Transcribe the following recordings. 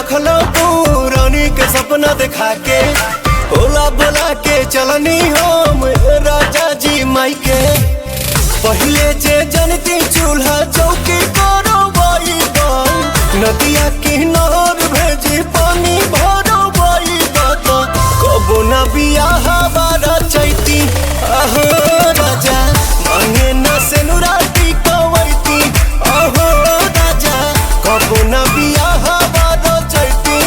रखला पुरानी के सपना दिखा के ओला बोला के चलनी हम राजा जी माई के। पहले जे जनती चूल्हा चौकी करो बाई नदिया किनार भेजी पानी भरो बाई कबो न बियाह बारा चैती अहो राजा मांगे न सेनुराती कवैती अहो राजा कबो न बियाह बारा चैती।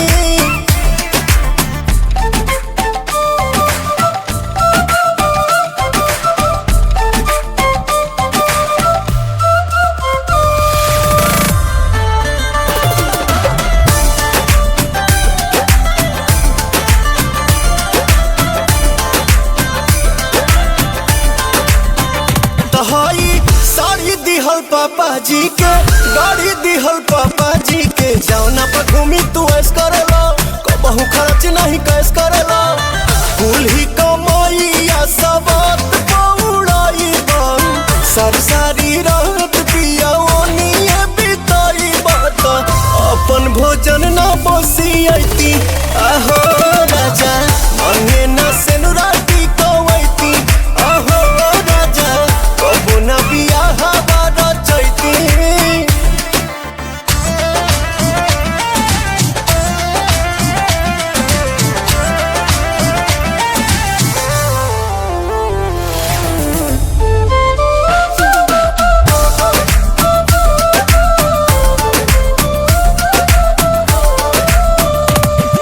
साड़ी दिहल पापा जी के गाड़ी दिहल पापा जी के जौना पर घूमी तू ऐस करेला कबहू खर्च नहीं कैस करेला कुल ही कमाइया सब पौड़ाई बन सारी रात पिया ओनिए बिताई बात अपन भोजन न बसियती आहो राजा मांगे न सेनुराती कवैती आहो राजा कबो न बियाह बारा चैती।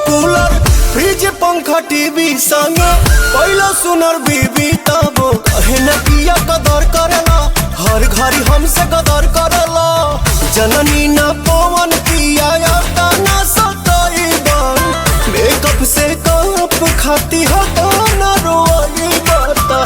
कूलर फ्रिज पंखा टीवी संग पहला सुनर बीबी तबो कहे न किया कदर करेला हर घड़ी हमसे कदर करेला जननी न पवन किया आता न सताई बन मेकअप से कप खाती हो तो न रोई बाता